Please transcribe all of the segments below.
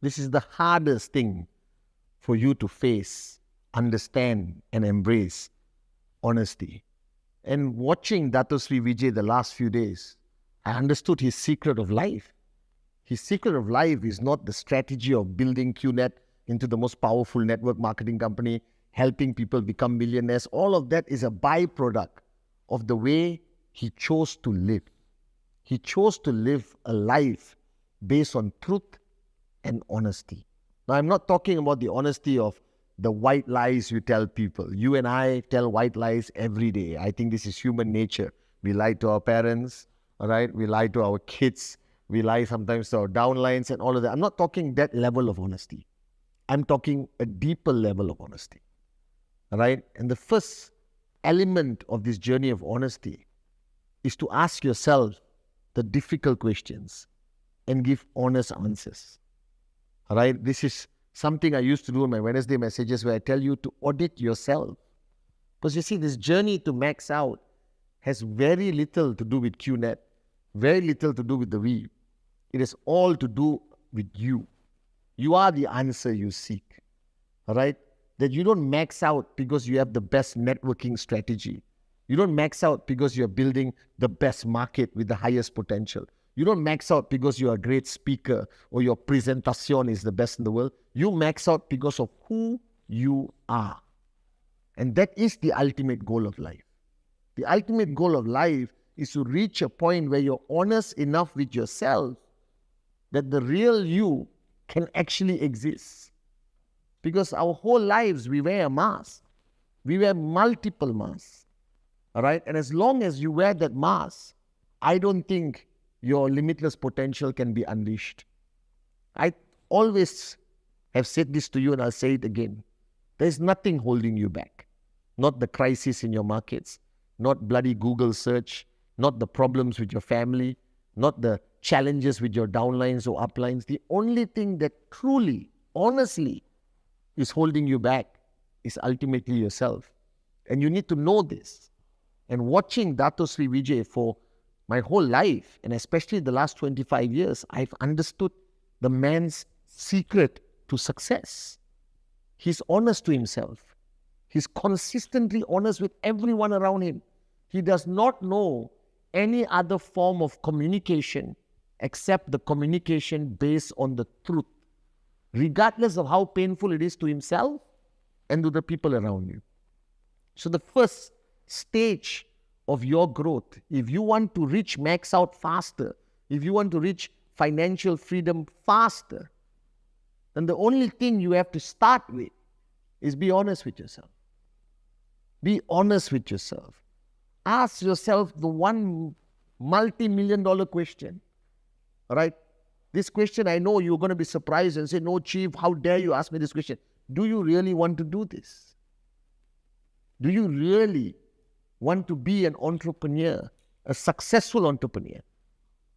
This is the hardest thing for you to face, understand, and embrace honesty. And watching Dato Sri Vijay the last few days, I understood his secret of life. His secret of life is not the strategy of building QNet into the most powerful network marketing company, helping people become millionaires. All of that is a byproduct of the way he chose to live. He chose to live a life based on truth and honesty. Now, I'm not talking about the honesty of the white lies you tell people. You and I tell white lies every day. I think this is human nature. We lie to our parents, all right? We lie to our kids. We lie sometimes to our downlines and all of that. I'm not talking that level of honesty. I'm talking a deeper level of honesty, all right? And the first element of this journey of honesty is to ask yourself the difficult questions and give honest answers, all right? This is something I used to do in my Wednesday messages where I tell you to audit yourself. Because you see, this journey to max out has very little to do with QNet, very little to do with the we. It is all to do with you. You are the answer you seek, all right? That you don't max out because you have the best networking strategy. You don't max out because you're building the best market with the highest potential. You don't max out because you're a great speaker or your presentation is the best in the world. You max out because of who you are. And that is the ultimate goal of life. The ultimate goal of life is to reach a point where you're honest enough with yourself that the real you can actually exist. Because our whole lives, we wear a mask. We wear multiple masks. All right? And as long as you wear that mask, I don't think your limitless potential can be unleashed. I always have said this to you and I'll say it again. There's nothing holding you back. Not the crisis in your markets, not bloody Google search, not the problems with your family, not the challenges with your downlines or uplines. The only thing that truly, honestly, is holding you back is ultimately yourself. And you need to know this. And watching Dato Sri Vijay for my whole life, and especially the last 25 years, I've understood the man's secret to success. He's honest to himself. He's consistently honest with everyone around him. He does not know any other form of communication except the communication based on the truth, regardless of how painful it is to himself and to the people around you. So the first stage of your growth, if you want to reach max out faster, if you want to reach financial freedom faster, then the only thing you have to start with is be honest with yourself. Be honest with yourself. Ask yourself the one multi-million-dollar question. All right? This question, I know you're going to be surprised and say, no, Chief, how dare you ask me this question? Do you really want to do this? Do you really want to be an entrepreneur, a successful entrepreneur?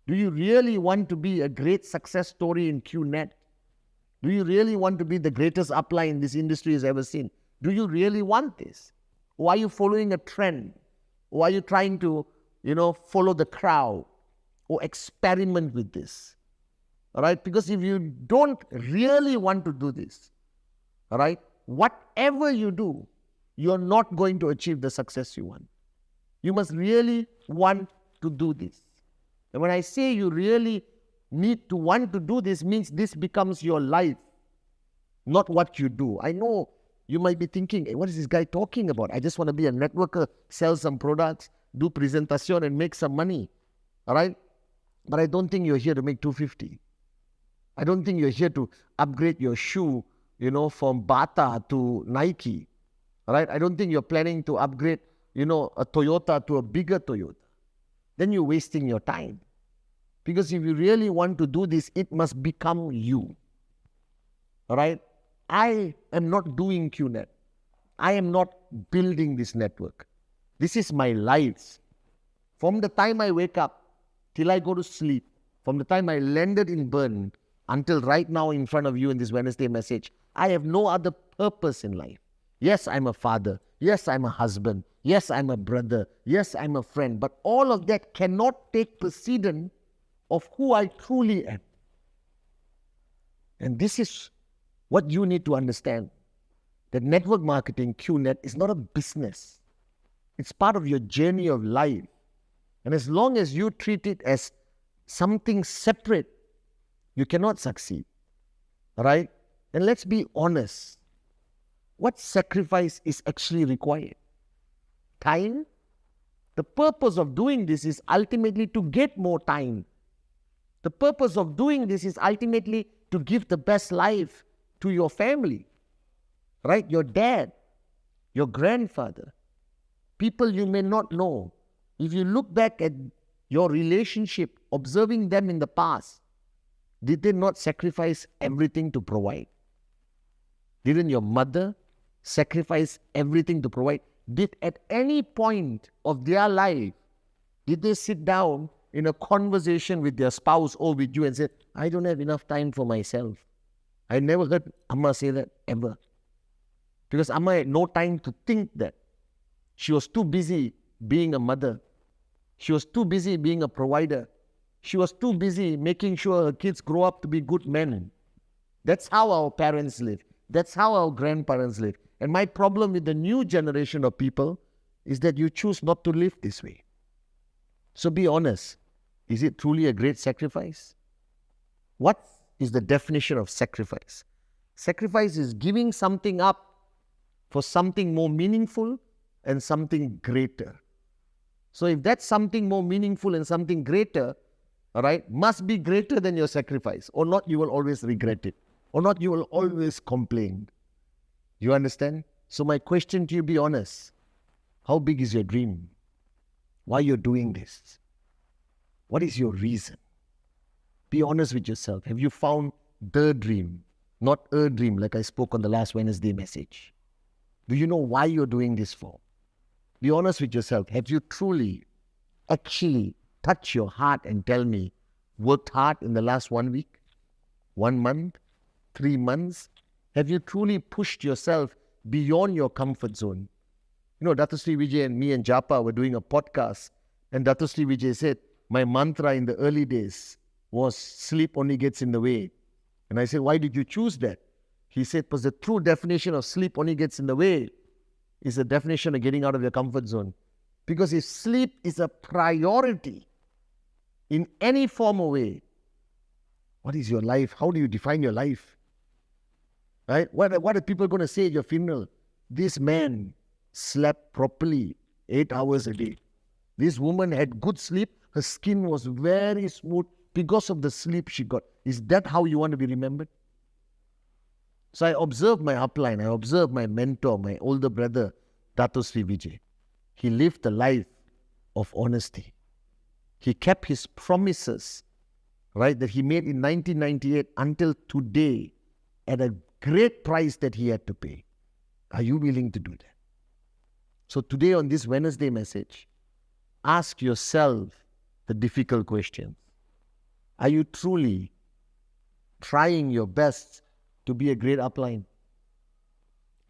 Do you really want to be a great success story in QNet? Do you really want to be the greatest upline this industry has ever seen? Do you really want this? Or are you following a trend? Or are you trying to, follow the crowd or experiment with this? All right? Because if you don't really want to do this, all right, whatever you do, you're not going to achieve the success you want. You must really want to do this. And when I say you really need to want to do this, means this becomes your life, not what you do. I know you might be thinking, hey, what is this guy talking about? I just want to be a networker, sell some products, do presentation and make some money. All right? But I don't think you're here to make 250. I don't think you're here to upgrade your shoe, from Bata to Nike. All right? I don't think you're planning to upgrade, a Toyota to a bigger Toyota. Then you're wasting your time. Because if you really want to do this, it must become you. All right? I am not doing QNet. I am not building this network. This is my life. From the time I wake up till I go to sleep, from the time I landed in Bern until right now in front of you in this Wednesday message, I have no other purpose in life. Yes, I'm a father. Yes, I'm a husband. Yes, I'm a brother. Yes, I'm a friend. But all of that cannot take precedence of who I truly am. And this is what you need to understand. That network marketing, QNet, is not a business. It's part of your journey of life. And as long as you treat it as something separate, you cannot succeed. Right? And let's be honest. What sacrifice is actually required? Time? The purpose of doing this is ultimately to get more time. The purpose of doing this is ultimately to give the best life to your family. Right? Your dad, your grandfather, people you may not know. If you look back at your relationship, observing them in the past, did they not sacrifice everything to provide? Didn't your mother sacrifice everything to provide? Did at any point of their life, did they sit down in a conversation with their spouse or with you and say, I don't have enough time for myself? I never heard Amma say that ever. Because Amma had no time to think that. She was too busy being a mother. She was too busy being a provider. She was too busy making sure her kids grow up to be good men. That's how our parents live. That's how our grandparents live. And my problem with the new generation of people is that you choose not to live this way. So be honest. Is it truly a great sacrifice? What is the definition of sacrifice? Sacrifice is giving something up for something more meaningful and something greater. So if that's something more meaningful and something greater, all right, must be greater than your sacrifice, or not you will always regret it, or not you will always complain. You understand? So my question to you, be honest. How big is your dream? Why you're doing this? What is your reason? Be honest with yourself. Have you found the dream, not a dream like I spoke on the last Wednesday message? Do you know why you're doing this for? Be honest with yourself. Have you truly, actually touched your heart and tell me, worked hard in the last 1 week, 1 month, 3 months? Have you truly pushed yourself beyond your comfort zone? You know, Dato Sri Vijay and me and Japa were doing a podcast, and Dato Sri Vijay said, my mantra in the early days was sleep only gets in the way. And I said, why did you choose that? He said, because the true definition of sleep only gets in the way is the definition of getting out of your comfort zone. Because if sleep is a priority in any form or way, what is your life? How do you define your life? Right? What are people going to say at your funeral? This man slept properly 8 hours a day. This woman had good sleep. Her skin was very smooth because of the sleep she got. Is that how you want to be remembered? So I observed my upline. I observed my mentor, my older brother, Dato Sri Vijay. He lived a life of honesty. He kept his promises, right, that he made in 1998 until today at a great price that he had to pay. Are you willing to do that? So today on this Wednesday message, ask yourself the difficult questions. Are you truly trying your best to be a great upline?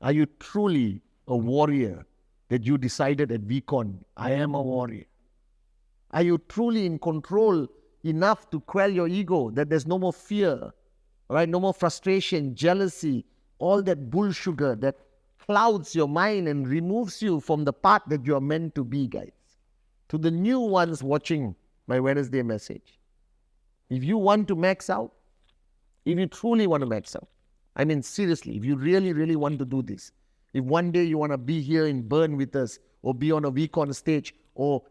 Are you truly a warrior that you decided at VCon, I am a warrior? Are you truly in control enough to quell your ego, that there's no more fear, right? No more frustration, jealousy, all that bull sugar that clouds your mind and removes you from the path that you are meant to be, guys. To the new ones watching my Wednesday message, if you want to max out, if you truly want to max out, I mean seriously, if you really, really want to do this, if one day you want to be here in Bern with us, or be on a week on stage, or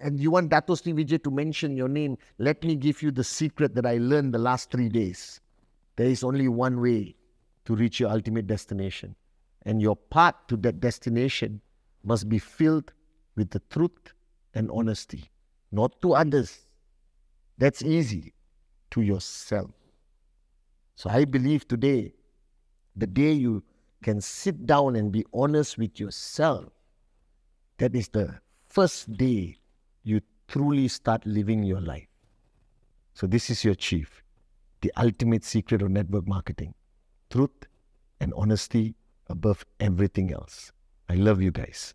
and you want Dato Sri Vijay to mention your name, let me give you the secret that I learned the last 3 days. There is only one way to reach your ultimate destination. And your path to that destination must be filled with the truth and honesty. Not to others. That's easy. To yourself. So I believe today, the day you can sit down and be honest with yourself, that is the first day you truly start living your life. So this is your chief, the ultimate secret of network marketing. Truth and honesty above everything else. I love you guys.